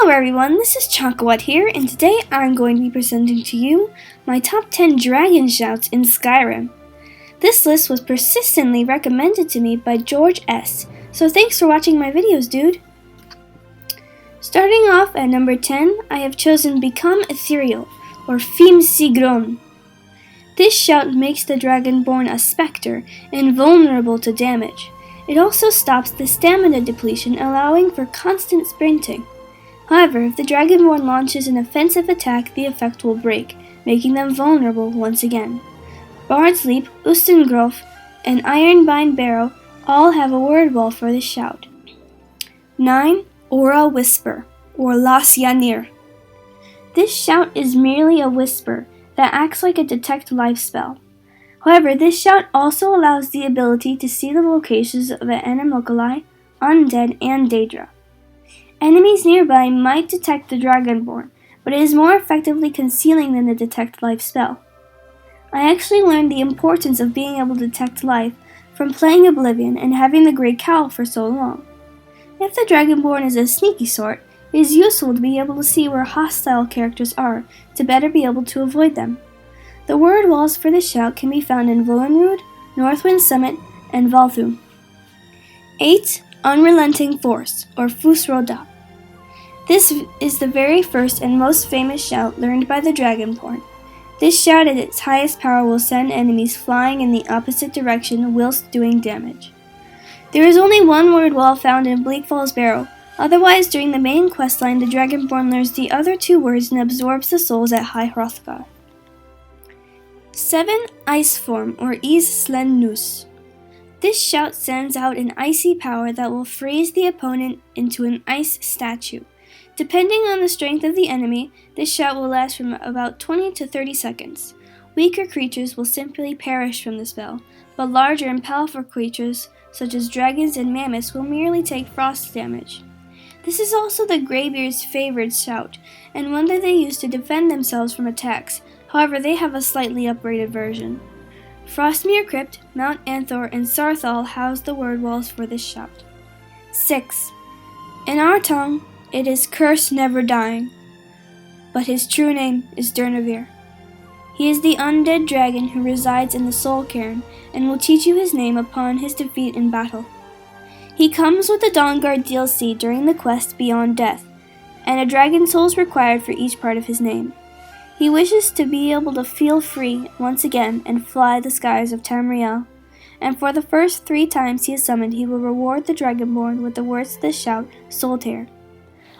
Hello everyone, this is ChakaWhat here, and today I'm going to be presenting to you my top 10 dragon shouts in Skyrim. This list was persistently recommended to me by George S., so thanks for watching my videos, dude. Starting off at number 10, I have chosen Become Ethereal, or Fim Sigron. This shout makes the Dragonborn a Spectre, invulnerable to damage. It also stops the stamina depletion, allowing for constant sprinting. However, if the Dragonborn launches an offensive attack, the effect will break, making them vulnerable once again. Bard's Leap, Ustengrof, and Ironbind Barrow all have a word wall for this shout. 9. Aura Whisper, or Las Yanir. This shout is merely a whisper that acts like a detect life spell. However, this shout also allows the ability to see the locations of Animalculi, Undead, and Daedra. Enemies nearby might detect the Dragonborn, but it is more effectively concealing than the detect life spell. I actually learned the importance of being able to detect life from playing Oblivion and having the Great Cowl for so long. If the Dragonborn is a sneaky sort, it is useful to be able to see where hostile characters are to better be able to avoid them. The word walls for this shout can be found in Volunruud, Northwind Summit, and Valthum. 8. Unrelenting Force, or Fusroda. This is the very first and most famous shout learned by the Dragonborn. This shout at its highest power will send enemies flying in the opposite direction whilst doing damage. There is only one word wall found in Bleakfall's Barrow. Otherwise, during the main questline, the Dragonborn learns the other two words and absorbs the souls at High Hrothgar. 7. Ice Form, or Is Slen Nus. This shout sends out an icy power that will freeze the opponent into an ice statue. Depending on the strength of the enemy, this shout will last from about 20 to 30 seconds. Weaker creatures will simply perish from the spell, but larger and powerful creatures, such as dragons and mammoths, will merely take frost damage. This is also the Greybeard's favorite shout, and one that they use to defend themselves from attacks. However, they have a slightly upgraded version. Frostmere Crypt, Mount Anthor, and Sarthal house the word walls for this shout. 6. In our tongue, it is Curse Never Dying, but his true name is Durnavir. He is the undead dragon who resides in the Soul Cairn and will teach you his name upon his defeat in battle. He comes with the Dawnguard DLC during the quest Beyond Death, and a dragon soul is required for each part of his name. He wishes to be able to feel free once again and fly the skies of Tamriel, and for the first 3 times he is summoned, he will reward the Dragonborn with the words of this shout, Soltair.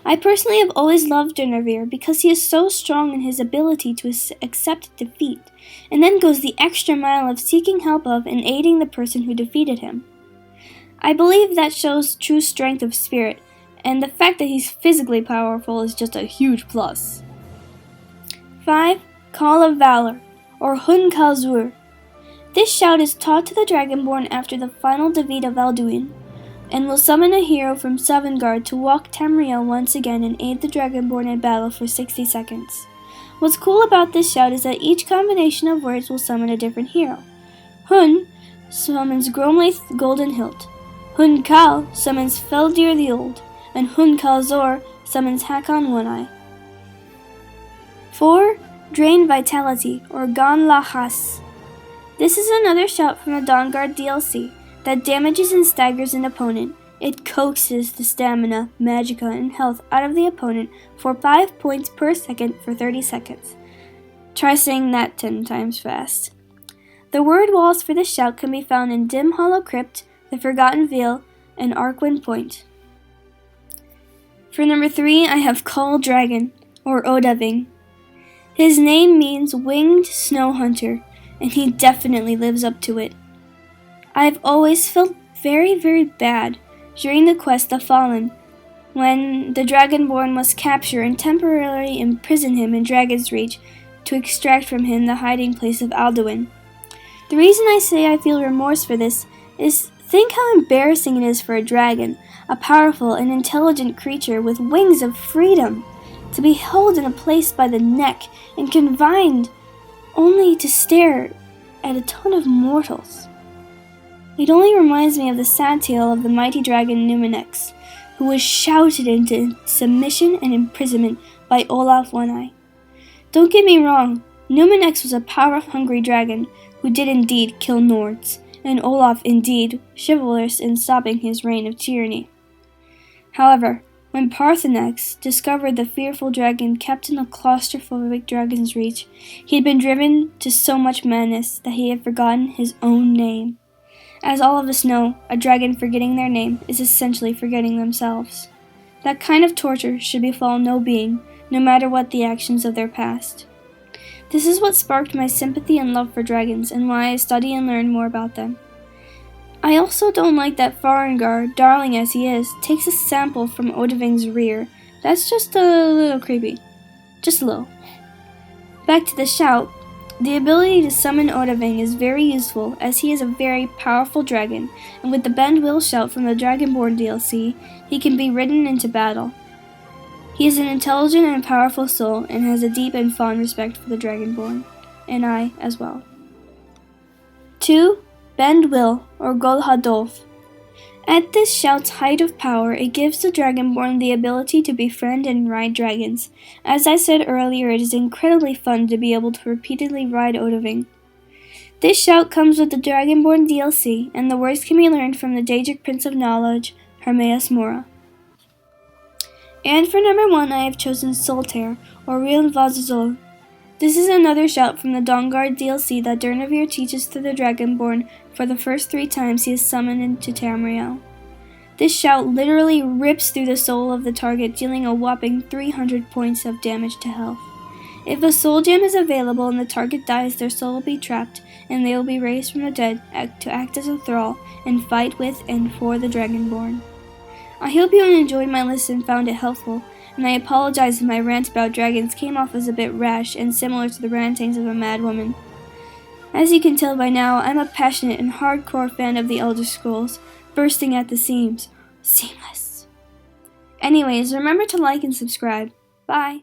I personally have always loved Durnavir because he is so strong in his ability to accept defeat, and then goes the extra mile of seeking help of and aiding the person who defeated him. I believe that shows true strength of spirit, and the fact that he's physically powerful is just a huge plus. 5. Call of Valor, or Hun Kalzur. This shout is taught to the Dragonborn after the final defeat of Alduin, and will summon a hero from Sovngarde to walk Tamriel once again and aid the Dragonborn in battle for 60 seconds. What's cool about this shout is that each combination of words will summon a different hero. Hun summons Gromlaith Golden Hilt, Hun Kal summons Feldir the Old, and Hun Kalzor summons Hakon One Eye. 4. Drain Vitality, or Gan Lahas. This is another shout from the Dawnguard DLC that damages and staggers an opponent. It coaxes the stamina, magicka, and health out of the opponent for 5 points per second for 30 seconds. Try saying that 10 times fast. The word walls for this shout can be found in Dim Hollow Crypt, the Forgotten Vale, and Arkwind Point. For number 3, I have Call Dragon, or Odaving. His name means Winged Snow Hunter, and he definitely lives up to it. I've always felt very bad during the quest The Fallen, when the Dragonborn must capture and temporarily imprison him in Dragon's Reach to extract from him the hiding place of Alduin. The reason I say I feel remorse for this is think how embarrassing it is for a dragon, a powerful and intelligent creature with wings of freedom, to be held in a place by the neck and confined only to stare at a ton of mortals. It only reminds me of the sad tale of the mighty dragon Numinex, who was shouted into submission and imprisonment by Olaf One-Eye. Don't get me wrong, Numenix was a power-hungry dragon who did indeed kill Nords, and Olaf indeed chivalrous in stopping his reign of tyranny. However, when Parthenex discovered the fearful dragon kept in a claustrophobic dragon's reach, he had been driven to so much madness that he had forgotten his own name. As all of us know, a dragon forgetting their name is essentially forgetting themselves. That kind of torture should befall no being, no matter what the actions of their past. This is what sparked my sympathy and love for dragons, and why I study and learn more about them. I also don't like that Farengar, darling as he is, takes a sample from Odahving's rear. That's just a little creepy. Just a little. Back to the shout. The ability to summon Odahving is very useful, as he is a very powerful dragon, and with the Bend Will shout from the Dragonborn DLC, he can be ridden into battle. He is an intelligent and powerful soul, and has a deep and fond respect for the Dragonborn, and I as well. 2. Bend Will, or Golhadolf. At this shout's height of power, it gives the Dragonborn the ability to befriend and ride dragons. As I said earlier, it is incredibly fun to be able to repeatedly ride Odahving. This shout comes with the Dragonborn DLC, and the words can be learned from the Daedric Prince of Knowledge, Hermaeus Mora. And for number 1, I have chosen Soltaire, or Real Vazazol. This is another shout from the Dawnguard DLC that Durnavir teaches to the Dragonborn for the first 3 times he is summoned into Tamriel. This shout literally rips through the soul of the target, dealing a whopping 300 points of damage to health. If a soul gem is available and the target dies, their soul will be trapped, and they will be raised from the dead to act as a thrall and fight with and for the Dragonborn. I hope you enjoyed my list and found it helpful, and I apologize if my rant about dragons came off as a bit rash and similar to the rantings of a mad woman. As you can tell by now, I'm a passionate and hardcore fan of the Elder Scrolls, bursting at the seams. Seamless. Anyways, remember to like and subscribe. Bye!